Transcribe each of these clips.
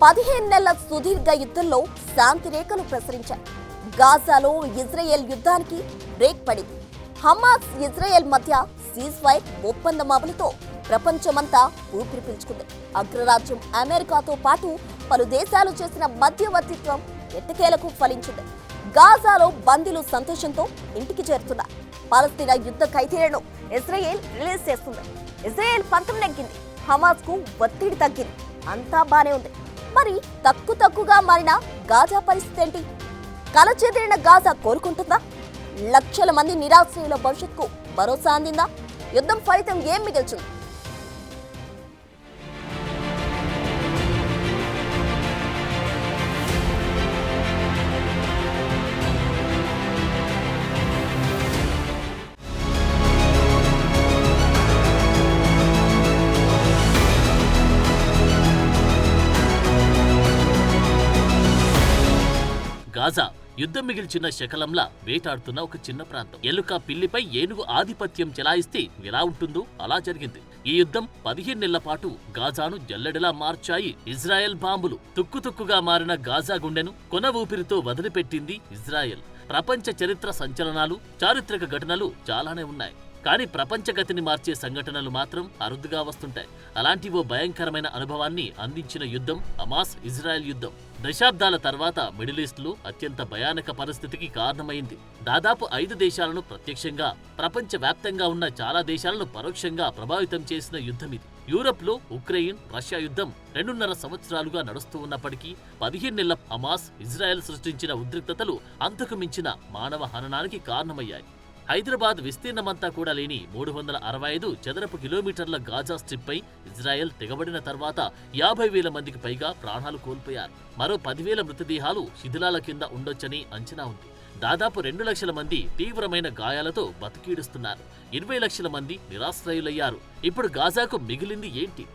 15 నెలల సుదీర్ఘ యుద్ధంలో శాంతి రేఖలు ప్రసరించాయి. గాజాలో ఇజ్రాయెల్ యుద్ధానికి బ్రేక్ పడింది. హమాస్ ఇజ్రాయెల్ మధ్య సీజ్ ఫైర్ ఒప్పందం అమలుతో ప్రపంచమంతా ఊపిరి పీల్చుకుంది. అగ్రరాజ్యం అమెరికాతో పాటు పలు దేశాలు చేసిన మధ్యవర్తిత్వం ఎట్టకేలకు ఫలించింది. గాజాలో బందీలు సంతోషంతో ఇంటికి చేరుతున్నారు. పాలస్తీనా యుద్ధ ఖైదీలను ఇజ్రాయెల్ రిలీజ్ చేస్తుంది. ఇజ్రాయెల్ పంతం నెగ్గింది. హమాస్ కు ఒత్తిడి తగ్గింది. అంతా బానే ఉంది. మరి తక్కువగా మారిన గాజా పరిస్థితి ఏంటి? కలచెదిరిన గాజా కోలుకుంటుందా? లక్షల మంది నిరాశ్రయుల భవిష్యత్తుకు భరోసా అందిందా? యుద్ధం ఫలితం ఏం మిగిల్చింది? గాజా యుద్ధం మిగిల్చిన శకలంలా వేటాడుతున్న ఒక చిన్న ప్రాంతం. ఎలుక పిల్లిపై ఏనుగు ఆధిపత్యం చెలాయిస్తే ఎలా ఉంటుందో అలా జరిగింది. ఈ యుద్ధం 15 నెలల పాటు గాజాను జల్లెడలా మార్చాయి ఇజ్రాయెల్ బాంబులు. తుక్కుగా మారిన గాజా గుండెను కొన ఊపిరితో వదిలిపెట్టింది ఇజ్రాయెల్. ప్రపంచ చరిత్ర సంచలనాలు, చారిత్రక ఘటనలు చాలానే ఉన్నాయి. కానీ ప్రపంచగతిని మార్చే సంఘటనలు మాత్రం అరుదుగా వస్తుంటాయి. అలాంటి ఓ భయంకరమైన అనుభవాన్ని అందించిన యుద్ధం హమాస్ ఇజ్రాయెల్ యుద్ధం. దశాబ్దాల తర్వాత మిడిల్ ఈస్ట్లో అత్యంత భయానక పరిస్థితికి కారణమైంది. దాదాపు 5 దేశాలను ప్రత్యక్షంగా, ప్రపంచ వ్యాప్తంగా ఉన్న చాలా దేశాలను పరోక్షంగా ప్రభావితం చేసిన యుద్ధం ఇది. యూరప్లో ఉక్రెయిన్, రష్యా యుద్ధం 2.5 సంవత్సరాలుగా నడుస్తూ ఉన్నప్పటికీ 15 నెలల హమాస్ ఇజ్రాయెల్ సృష్టించిన ఉద్రిక్తతలు అంతకు మించిన మానవ హననానికి కారణమయ్యాయి. హైదరాబాద్ విస్తీర్ణమంతా కూడా లేని 365 చదరపు కిలోమీటర్ల గాజా స్ట్రిప్పై ఇజ్రాయెల్ తెగబడిన తర్వాత 50,000 మందికి పైగా ప్రాణాలు కోల్పోయారు. మరో 10,000 మృతదేహాలు శిథిలాల కింద ఉండొచ్చని అంచనా ఉంది. దాదాపు 2 లక్షల మంది తీవ్రమైన గాయాలతో బతికీడుస్తున్నారు. 20 లక్షల మంది నిరాశ్రయులయ్యారు. ఇప్పుడు గాజాకు మిగిలింది ఏంటి?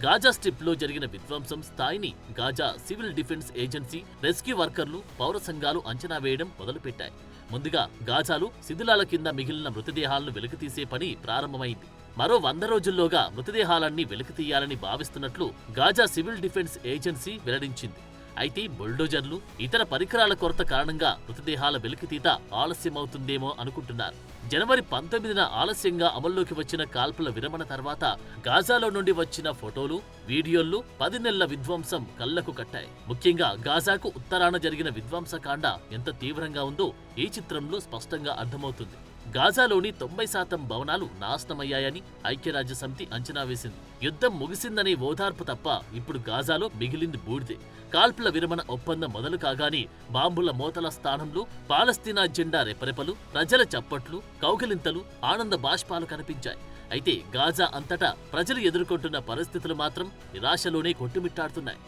గాజా స్ట్రిప్లో జరిగిన విధ్వంసం స్థాయిని Gaza civil defence agency, rescue వర్కర్లు, పౌర సంఘాలు అంచనా వేయడం మొదలుపెట్టాయి. ముందుగా గాజాలో శిథిలాల కింద మిగిలిన మృతదేహాలను వెలికితీసే పని ప్రారంభమైంది. మరో 100 రోజుల్లోగా మృతదేహాలన్నీ వెలికితీయాలని భావిస్తున్నట్లు గాజా సివిల్ డిఫెన్స్ ఏజెన్సీ వెల్లడించింది. అయితే బుల్డోజర్లు, ఇతర పరికరాల కొరత కారణంగా మృతదేహాల వెలికితీత ఆలస్యమవుతుందేమో అనుకుంటున్నారు. జనవరి 19న ఆలస్యంగా అమల్లోకి వచ్చిన కాల్పుల విరమణ తర్వాత గాజాలో నుండి వచ్చిన ఫోటోలు, వీడియోలు 10 నెలల విధ్వంసం కళ్లకు కట్టాయి. ముఖ్యంగా గాజాకు ఉత్తరాన జరిగిన విధ్వంసకాండ ఎంత తీవ్రంగా ఉందో ఈ చిత్రంలో స్పష్టంగా అర్థమవుతుంది. గాజాలోని 90% భవనాలు నాశనమయ్యాయని ఐక్యరాజ్యసమితి అంచనా వేసింది. యుద్ధం ముగిసిందనే ఓదార్పు తప్ప ఇప్పుడు గాజాలో మిగిలింది బూడిదే. కాల్పుల విరమణ ఒప్పందం మొదలు కాగానే బాంబుల మోతల స్థానంలో పాలస్తీనా జెండా రెపరెపలు, ప్రజల చప్పట్లు, కౌగిలింతలు, ఆనంద బాష్పాలు కనిపించాయి. అయితే గాజా అంతటా ప్రజలు ఎదుర్కొంటున్న పరిస్థితులు మాత్రం నిరాశలోనే కొట్టుమిట్టాడుతున్నాయి.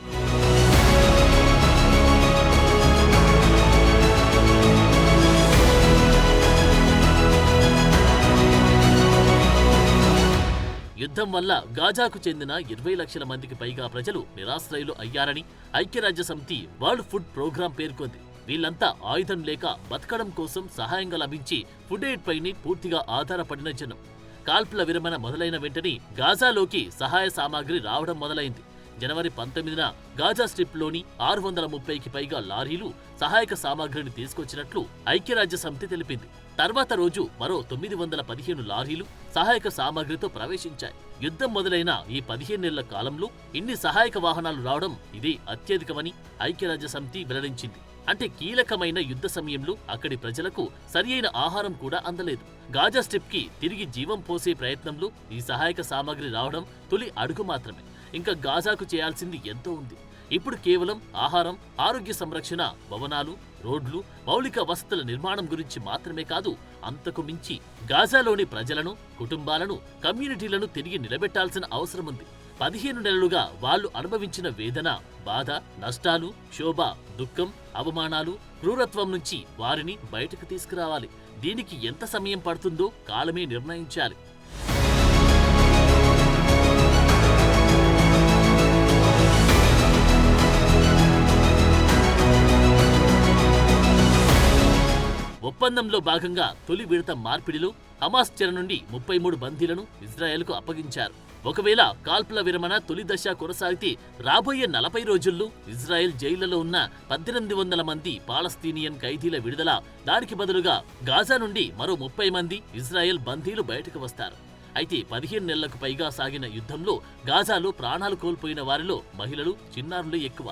యుద్ధం వల్ల గాజాకు చెందిన 20 లక్షల మందికి పైగా ప్రజలు నిరాశ్రయులు అయ్యారని ఐక్యరాజ్యసమితి వరల్డ్ ఫుడ్ ప్రోగ్రాం పేర్కొంది. వీళ్లంతా ఆయుధం లేక బతకడం కోసం సహాయంగా లభించి ఫుడ్ ఎయిడ్ పైనే పూర్తిగా ఆధారపడిన జనం. కాల్పుల విరమణ మొదలైన వెంటనే గాజాలోకి సహాయ సామాగ్రి రావడం మొదలైంది. జనవరి 19న గాజా స్ట్రిప్లోని 630కి పైగా లారీలు సహాయక సామాగ్రిని తీసుకొచ్చినట్లు ఐక్యరాజ్యసమితి తెలిపింది. తర్వాత రోజు మరో 915 లారీలు సహాయక సామాగ్రితో ప్రవేశించాయి. యుద్ధం మొదలైన ఈ 15 నెలల కాలంలో ఇన్ని సహాయక వాహనాలు రావడం ఇదే అత్యధికమని ఐక్యరాజ్యసమితి వెల్లడించింది. అంటే కీలకమైన యుద్ధ సమయంలో అక్కడి ప్రజలకు సరియైన ఆహారం కూడా అందలేదు. గాజా స్ట్రిప్ కి తిరిగి జీవం పోసే ప్రయత్నంలో ఈ సహాయక సామాగ్రి రావడం తొలి అడుగు మాత్రమే. ఇంకా గాజాకు చేయాల్సింది ఎంతో ఉంది. ఇప్పుడు కేవలం ఆహారం, ఆరోగ్య సంరక్షణ, భవనాలు, రోడ్లు, మౌలిక వసతుల నిర్మాణం గురించి మాత్రమే కాదు, అంతకు మించి గాజాలోని ప్రజలను, కుటుంబాలను, కమ్యూనిటీలను తిరిగి నిలబెట్టాల్సిన అవసరం ఉంది. 15 నెలలుగా వాళ్లు అనుభవించిన వేదన, బాధ, నష్టాలు, శోభ, దుఃఖం, అవమానాలు, క్రూరత్వం నుంచి వారిని బయటకు తీసుకురావాలి. దీనికి ఎంత సమయం పడుతుందో కాలమే నిర్ణయించాలి. ఒప్పందంలో భాగంగా తొలి విడత మార్పిడిలో హమాస్ చెర నుండి 33 బందీలను ఇజ్రాయెల్కు అప్పగించారు. ఒకవేళ కాల్పుల విరమణ తొలి దశ కొనసాగితే రాబోయే 40 రోజుల్లో ఇజ్రాయెల్ జైళ్లలో ఉన్న 1800 మంది పాలస్తీనియన్ ఖైదీల విడుదల, దానికి బదులుగా గాజా నుండి మరో 30 మంది ఇజ్రాయెల్ బందీలు బయటకు వస్తారు. అయితే 15 నెలలకు పైగా సాగిన యుద్ధంలో గాజాలో ప్రాణాలు కోల్పోయిన వారిలో మహిళలు, చిన్నారులు ఎక్కువ.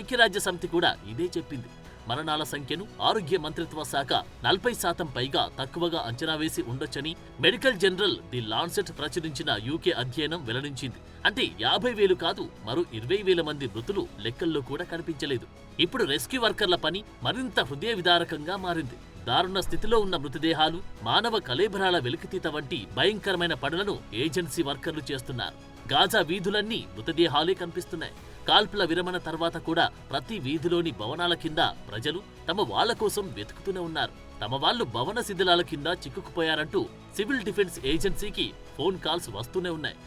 ఐక్యరాజ్యసమితి కూడా ఇదే చెప్పింది. మరణాల సంఖ్యను ఆరోగ్య మంత్రిత్వ శాఖ 40% పైగా తక్కువగా అంచనా వేసి ఉండొచ్చని మెడికల్ జర్నల్ ది లాన్సెట్ ప్రచురించిన యూకే అధ్యయనం వెల్లడించింది. అంటే 50,000 కాదు, మరో 20,000 మంది మృతులు లెక్కల్లో కూడా కనిపించలేదు. ఇప్పుడు రెస్క్యూ వర్కర్ల పని మరింత హృదయ విదారకంగా మారింది. దారుణ స్థితిలో ఉన్న మృతదేహాలు, మానవ కళేబరాల వెలికితీత వంటి భయంకరమైన పనులను ఏజెన్సీ వర్కర్లు చేస్తున్నారు. గాజా వీధులన్నీ మృతదేహాలే కనిపిస్తున్నాయి. కాల్పుల విరమణ తర్వాత కూడా ప్రతి వీధిలోని భవనాల కింద ప్రజలు తమ వాళ్ల కోసం వెతుకుతూనే ఉన్నారు. తమ వాళ్లు భవన శిథిలాల కింద చిక్కుకుపోయారంటూ సివిల్ డిఫెన్స్ ఏజెన్సీకి ఫోన్ కాల్స్ వస్తూనే ఉన్నాయి.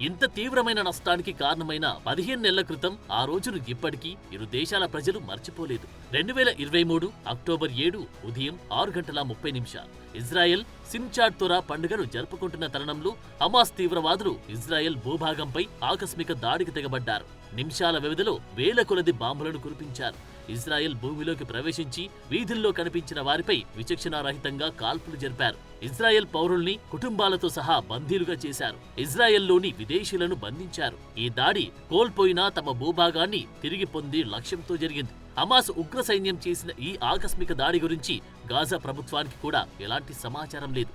ఇంత తీవ్రమైన నష్టానికి కారణమైన 15 నెలల క్రితం ఆ రోజును ఇప్పటికీ ఇరు దేశాల ప్రజలు మర్చిపోలేదు. 2023 అక్టోబర్ 7 ఉదయం 6:30 ఇజ్రాయెల్ సిమ్చాట్ తొరా పండుగను జరుపుకుంటున్న తరుణంలో హమాస్ తీవ్రవాదులు ఇజ్రాయెల్ భూభాగంపై ఆకస్మిక దాడికి తెగబడ్డారు. నిమిషాల వ్యవధిలో వేల కొలది బాంబులను కురిపించారు. ఇజ్రాయెల్ భూమిలోకి ప్రవేశించి వీధుల్లో కనిపించిన వారిపై విచక్షణారహితంగా కాల్పులు జరిపారు. ఇజ్రాయెల్ పౌరుల్ని కుటుంబాలతో సహా బందీలుగా చేశారు. ఇజ్రాయెల్లోని విదేశీయులను బంధించారు. ఈ దాడి కోల్పోయినా తమ భూభాగాన్ని తిరిగి పొందే లక్ష్యంతో జరిగింది. హమాస్ ఉగ్ర సైన్యం చేసిన ఈ ఆకస్మిక దాడి గురించి గాజా ప్రభుత్వానికి కూడా ఎలాంటి సమాచారం లేదు.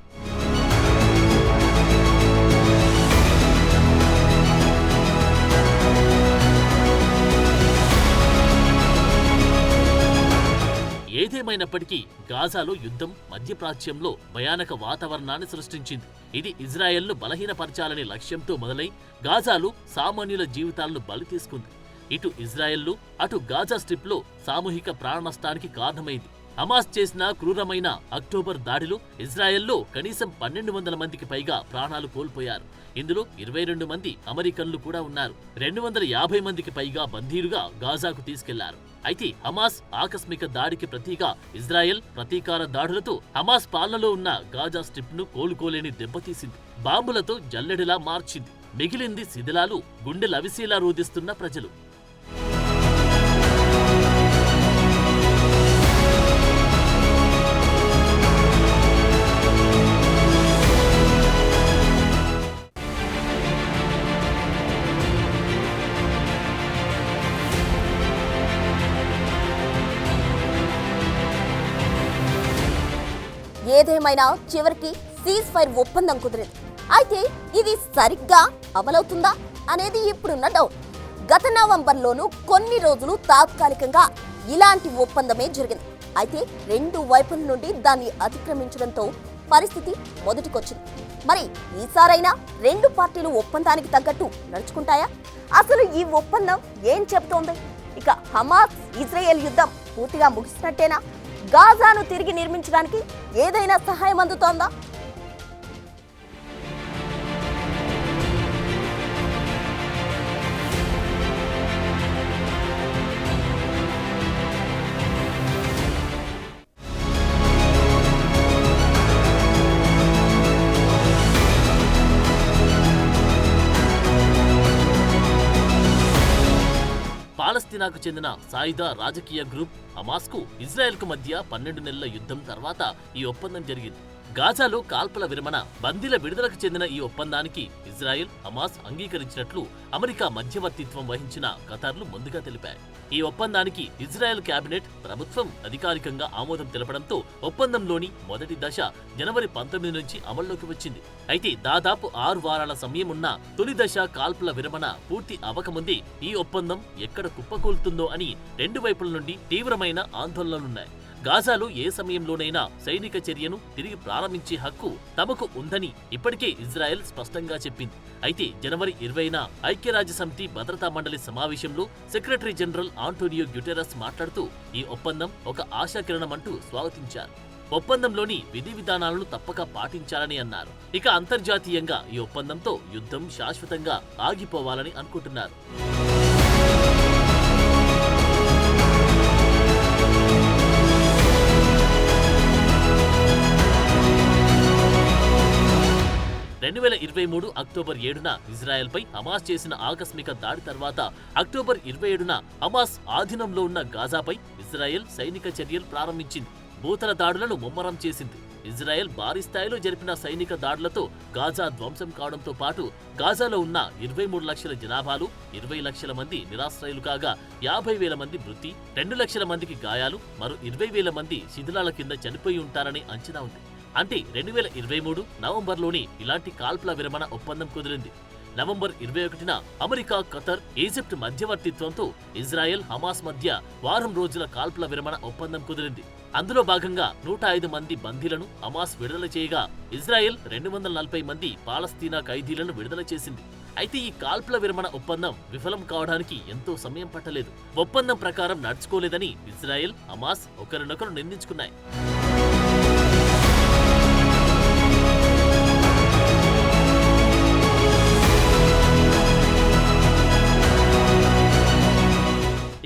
ఏదేమైనప్పటికీ గాజాలో యుద్ధం మధ్యప్రాచ్యంలో భయానక వాతావరణాన్ని సృష్టించింది. ఇది ఇజ్రాయెల్ను బలహీనపరచాలనే లక్ష్యంతో మొదలై గాజాలో సామాన్యుల జీవితాలను బలి తీసుకుంది. ఇటు ఇజ్రాయెల్లు, అటు గాజా స్ట్రిప్లో సామూహిక ప్రాణ నష్టానికి కారణమైంది. హమాస్ చేసిన క్రూరమైన అక్టోబర్ దాడిలో ఇజ్రాయెల్లో కనీసం 1200 మందికి పైగా ప్రాణాలు కోల్పోయారు. ఇందులో 22 మంది అమెరికన్లు కూడా ఉన్నారు. 250 మందికి పైగా బందీలుగా గాజాకు తీసుకెళ్లారు. అయితే హమాస్ ఆకస్మిక దాడికి ప్రతీగా ఇజ్రాయెల్ ప్రతీకార దాడులతో హమాస్ పాలనలో ఉన్న గాజా స్ట్రిప్ ను కోలుకోలేని దెబ్బతీసింది. బాంబులతో జల్లెడిలా మార్చింది. మిగిలింది శిథిలాలు, గుండెలవిసేలా రోదిస్తున్న ప్రజలు. ఏదేమైనా చివరికి సీజ్ ఫైర్ ఒప్పందం కుదిరింది. అయితే ఇది సరిగ్గా అమలవుతుందా అనేది ఇప్పుడున్న డౌట్. గత నవంబర్లోనూ కొన్ని రోజులు తాత్కాలికంగా ఇలాంటి ఒప్పందమే జరిగింది. అయితే రెండు వైపుల నుండి దాన్ని అతిక్రమించడంతో పరిస్థితి మొదటికొచ్చింది. మరి ఈసారైనా రెండు పార్టీలు ఒప్పందానికి తగ్గట్టు నడుచుకుంటాయా? అసలు ఈ ఒప్పందం ఏం చెబుతోంది? ఇక హమాస్ ఇజ్రాయెల్ యుద్ధం పూర్తిగా ముగిసినట్టేనా? గాజాను తిరిగి నిర్మించడానికి ఏదైనా సహాయం అందుతోందా? పాలస్తీనాకు చెందిన సాయుధ రాజకీయ గ్రూప్ హమాస్కు ఇజ్రాయెల్కు మధ్య 12 నెలల యుద్ధం తర్వాత ఈ ఒప్పందం జరిగింది. గాజాలో కాల్పుల విరమణ, బందీల విడుదలకు చెందిన ఈ ఒప్పందానికి ఇజ్రాయెల్, హమాస్ అంగీకరించినట్లు అమెరికా మధ్యవర్తిత్వం వహించిన ఖతార్లు ముందుగా తెలిపాయి. ఈ ఒప్పందానికి ఇజ్రాయెల్ కేబినెట్, ప్రభుత్వం అధికారికంగా ఆమోదం తెలపడంతో ఒప్పందంలోని మొదటి దశ జనవరి 19 నుంచి అమల్లోకి వచ్చింది. అయితే దాదాపు 6 వారాల సమయం ఉన్న తొలి దశ కాల్పుల విరమణ పూర్తి అవ్వకముందే ఈ ఒప్పందం ఎక్కడ కుప్పకూలుతుందో అని రెండు వైపుల నుండి తీవ్రమైన ఆందోళనలున్నాయి. గాజాలో ఏ సమయంలోనైనా సైనిక చర్యను తిరిగి ప్రారంభించే హక్కు తమకు ఉందని ఇప్పటికే ఇజ్రాయెల్ స్పష్టంగా చెప్పింది. అయితే జనవరి 20న ఐక్యరాజ్యసమితి భద్రతా మండలి సమావేశంలో సెక్రటరీ జనరల్ ఆంటోనియో గ్యుటెరస్ మాట్లాడుతూ ఈ ఒప్పందం ఒక ఆశాకిరణమంటూ స్వాగతించారు. ఒప్పందంలోని విధి విధానాలను తప్పక పాటించాలని అన్నారు. ఇక అంతర్జాతీయంగా ఈ ఒప్పందంతో యుద్ధం శాశ్వతంగా ఆగిపోవాలని అనుకుంటున్నారు. 2023 అక్టోబర్ 7న ఇజ్రాయెల్పై హమాస్ చేసిన ఆకస్మిక దాడి తర్వాత అక్టోబర్ 27న హమాస్ ఆధీనంలో ఉన్న గాజాపై ఇజ్రాయెల్ సైనిక చర్యలు ప్రారంభించింది. భూతల దాడులను ముమ్మరం చేసింది. ఇజ్రాయెల్ భారీ స్థాయిలో జరిపిన సైనిక దాడులతో గాజా ధ్వంసం కావడంతో పాటు గాజాలో ఉన్న 23 లక్షల జనాభాలో 20 లక్షల మంది నిరాశ్రయులు కాగా 50,000 మంది మృతి, 2 లక్షల మందికి గాయాలు, మరో 20,000 మంది శిథిలాల కింద చనిపోయి ఉంటారని అంచనా ఉంది. అంటే 2023 నవంబర్లోని ఇలాంటి కాల్పుల విరమణ ఒప్పందం కుదిరింది. నవంబర్ 21న అమెరికా, ఖతర్, ఈజిప్ట్ మధ్యవర్తిత్వంతో ఇజ్రాయెల్, హమాస్ మధ్య వారం రోజుల కాల్పుల విరమణ ఒప్పందం కుదిరింది. అందులో భాగంగా 105 మంది బందీలను హమాస్ విడుదల చేయగా ఇజ్రాయెల్ 240 మంది పాలస్తీనా ఖైదీలను విడుదల చేసింది. అయితే ఈ కాల్పుల విరమణ ఒప్పందం విఫలం కావడానికి ఎంతో సమయం పట్టలేదు. ఒప్పందం ప్రకారం నడుచుకోలేదని ఇజ్రాయెల్, హమాస్ ఒకరినొకరు నిందించుకున్నాయి.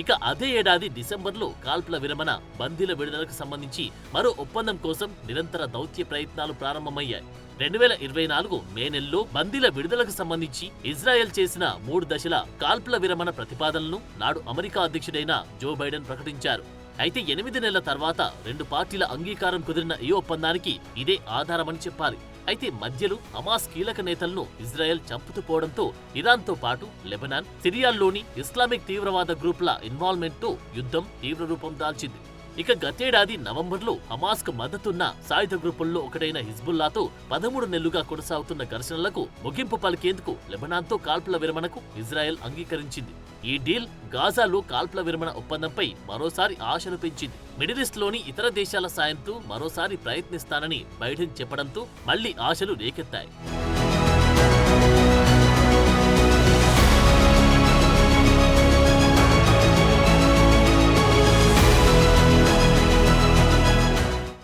ఇక అదే ఏడాది డిసెంబర్లో కాల్పుల విరమణ, బందీల విడుదలకు సంబంధించి మరో ఒప్పందం కోసం నిరంతర దౌత్య ప్రయత్నాలు ప్రారంభమయ్యాయి. 2024 మే నెలలో బందీల విడుదలకు సంబంధించి ఇజ్రాయెల్ చేసిన 3 దశల కాల్పుల విరమణ ప్రతిపాదనలను నాడు అమెరికా అధ్యక్షుడైన జో బైడెన్ ప్రకటించారు. అయితే 8 నెలల తర్వాత 2 పార్టీల అంగీకారం కుదిరిన ఈ ఒప్పందానికి ఇదే ఆధారమని చెప్పాలి. అయితే మధ్యలో హమాస్ కీలక నేతలను ఇజ్రాయెల్ చంపుతూ పోవడంతో ఇరాన్తో పాటు లెబనాన్, సిరియాల్లోని ఇస్లామిక్ తీవ్రవాద గ్రూపుల ఇన్వాల్వ్మెంట్తో యుద్ధం తీవ్ర రూపం దాల్చింది. ఇక గతేడాది నవంబర్లో హమాస్కు మద్దతున్న సాయుధ గ్రూపుల్లో ఒకటైన హిజ్బుల్లాతో 13 నెలలుగా కొనసాగుతున్న ఘర్షణలకు ముగింపు పలికేందుకు లెబనాన్తో కాల్పుల విరమణకు ఇజ్రాయెల్ అంగీకరించింది. ఈ డీల్ గాజాలో కాల్పుల విరమణ ఒప్పందంపై మరోసారి ఆశలు పెంచింది. మిడిల్ ఈస్ట్లోని ఇతర దేశాల సాయంతో మరోసారి ప్రయత్నిస్తానని బైడెన్ చెప్పడంతో మళ్లీ ఆశలు రేకెత్తాయి.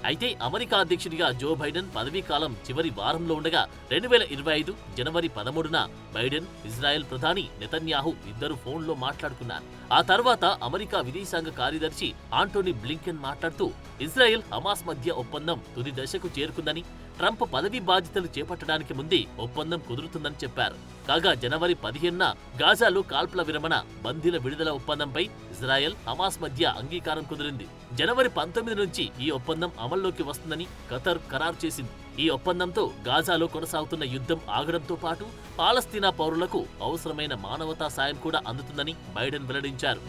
అయితే అమెరికా అధ్యక్షుడిగా జో బైడెన్ పదవీకాలం చివరి వారంలో ఉండగా 2025 జనవరి 13న బైడెన్, ఇజ్రాయెల్ ప్రధాని నెతన్యాహు ఇద్దరు ఫోన్లో మాట్లాడుకున్నారు. ఆ తర్వాత అమెరికా విదేశాంగ కార్యదర్శి ఆంటోనీ బ్లింకెన్ మాట్లాడుతూ ఇజ్రాయెల్, హమాస్ మధ్య ఒప్పందం తుది దశకు చేరుకుందని, ట్రంప్ పదవీ బాధ్యతలు చేపట్టడానికి ముందే ఒప్పందం కుదురుతుందని చెప్పారు. కాగా జనవరి 15న గాజాలో కాల్పుల విరమణ, బందీల విడుదల ఒప్పందంపై ఇజ్రాయెల్, హమాస్ మధ్య అంగీకారం కుదిరింది. జనవరి 19 నుంచి ఈ ఒప్పందం అమల్లోకి వస్తుందని ఖతర్ ఖరారు చేసింది. ఈ ఒప్పందంతో గాజాలో కొనసాగుతున్న యుద్ధం ఆగడంతో పాటు పాలస్తీనా పౌరులకు అవసరమైన మానవతా సాయం కూడా అందుతుందని బైడెన్ వెల్లడించారు.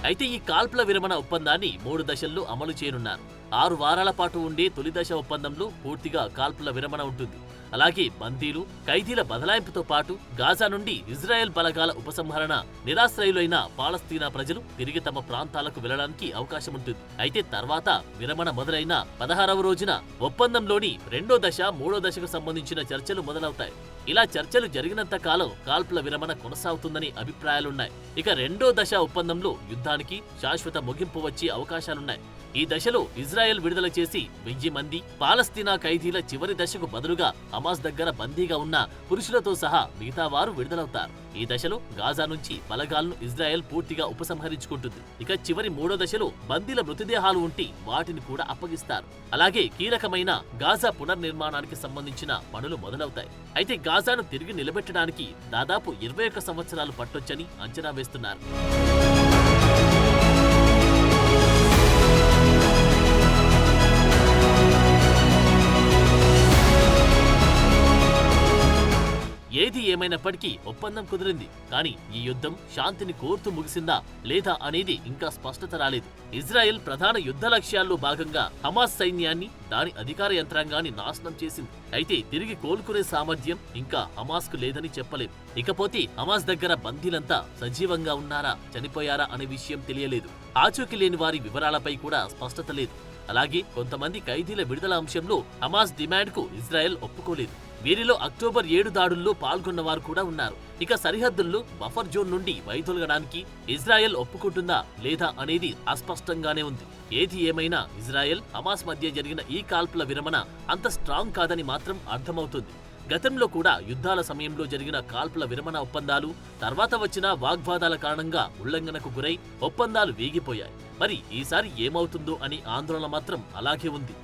అయితే ఈ కాల్పుల విరమణ ఒప్పందాన్ని 3 దశల్లో అమలు చేయనున్నారు. 6 వారాల పాటు ఉండే తొలి దశ ఒప్పందంలో పూర్తిగా కాల్పుల విరమణ ఉంటుంది. అలాగే బందీలు, ఖైదీల బదలాయింపుతో పాటు గాజా నుండి ఇజ్రాయెల్ బలగాల ఉపసంహరణ, నిరాశ్రయులైన పాలస్తీనా ప్రజలు తిరిగి తమ ప్రాంతాలకు వెళ్లడానికి అవకాశం ఉంటుంది. అయితే తర్వాత విరమణ మొదలైన 16వ రోజున ఒప్పందంలోని 2వ దశ, 3వ దశకు సంబంధించిన చర్చలు మొదలవుతాయి. ఇలా చర్చలు జరిగినంత కాలం కాల్పుల విరమణ కొనసాగుతుందని అభిప్రాయాలున్నాయి. ఇక 2వ దశ ఒప్పందంలో యుద్ధానికి శాశ్వత ముగింపు వచ్చే అవకాశాలున్నాయి. ఈ దశలో ఇజ్రాయెల్ విడుదల చేసి 1000 మంది పాలస్తీనా ఖైదీల చివరి దశకు బదులుగా హమాస్ దగ్గర బందీగా ఉన్న పురుషులతో సహా మిగతా వారు విడుదలవుతారు. ఈ దశలో గాజా నుంచి బలగాలను ఇజ్రాయెల్ పూర్తిగా ఉపసంహరించుకుంటుంది. ఇక చివరి 3వ దశలో బందీల మృతదేహాలు ఉంటే వాటిని కూడా అప్పగిస్తారు. అలాగే కీలకమైన గాజా పునర్నిర్మాణానికి సంబంధించిన పనులు మొదలవుతాయి. అయితే గాజాను తిరిగి నిలబెట్టడానికి దాదాపు 21 సంవత్సరాలు పట్టొచ్చని అంచనా వేస్తున్నారు. ఏది ఏమైనప్పటికీ ఒప్పందం కుదిరింది. కానీ ఈ యుద్ధం శాంతిని కోరుతూ ముగిసిందా లేదా అనేది ఇంకా స్పష్టత రాలేదు. ఇజ్రాయెల్ ప్రధాన యుద్ధ లక్ష్యాల్లో భాగంగా హమాస్ సైన్యాన్ని, దాని అధికార యంత్రాంగాన్ని నాశనం చేసింది. అయితే తిరిగి కోలుకునే సామర్థ్యం ఇంకా హమాస్ కు లేదని చెప్పలేం. ఇకపోతే హమాస్ దగ్గర బందీలంతా సజీవంగా ఉన్నారా, చనిపోయారా అనే విషయం తెలియలేదు. ఆచూకీ లేని వారి వివరాలపై కూడా స్పష్టత లేదు. అలాగే కొంతమంది ఖైదీల విడుదల అంశంలో హమాస్ డిమాండ్ కు ఇజ్రాయెల్ ఒప్పుకోలేదు. వీరిలో అక్టోబర్ 7 దాడుల్లో పాల్గొన్న వారు కూడా ఉన్నారు. ఇక సరిహద్దుల్లో బఫర్ జోన్ నుండి వైదొలగడానికి ఇజ్రాయెల్ ఒప్పుకుంటుందా లేదా అనేది అస్పష్టంగానే ఉంది. ఏది ఏమైనా ఇజ్రాయెల్ హమాస్ మధ్య జరిగిన ఈ కాల్పుల విరమణ అంత స్ట్రాంగ్ కాదని మాత్రం అర్థమవుతుంది. గతంలో కూడా యుద్ధాల సమయంలో జరిగిన కాల్పుల విరమణ ఒప్పందాలు తర్వాత వచ్చిన వాగ్వాదాల కారణంగా ఉల్లంఘనకు గురై ఒప్పందాలు వీగిపోయాయి. మరి ఈసారి ఏమవుతుందో అని ఆందోళన మాత్రం అలాగే ఉంది.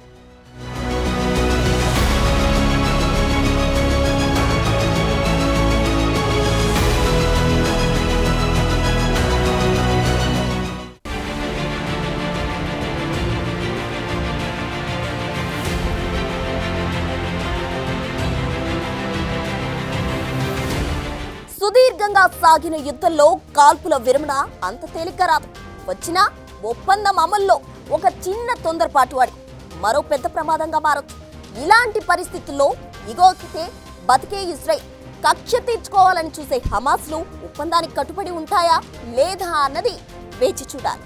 సుదీర్ఘంగా సాగిన యుద్ధంలో కాల్పుల విరమణ అంత తేలిగ్గా రాదు. వచ్చినా ఒప్పందం అమల్లో ఒక చిన్న తొందరపాటు వాడి మరో పెద్ద ప్రమాదంగా మారొచ్చు. ఇలాంటి పరిస్థితుల్లో ఇగోకితే బతికే ఇజ్రాయెల్, కక్ష తీర్చుకోవాలని చూసే హమాస్లు ఒప్పందానికి కట్టుబడి ఉంటాయా లేదా అన్నది వేచి చూడాలి.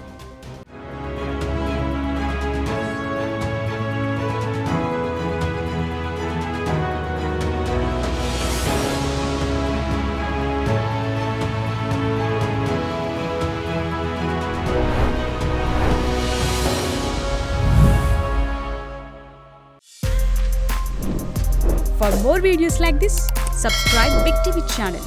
For more videos like this, subscribe Big TV channel.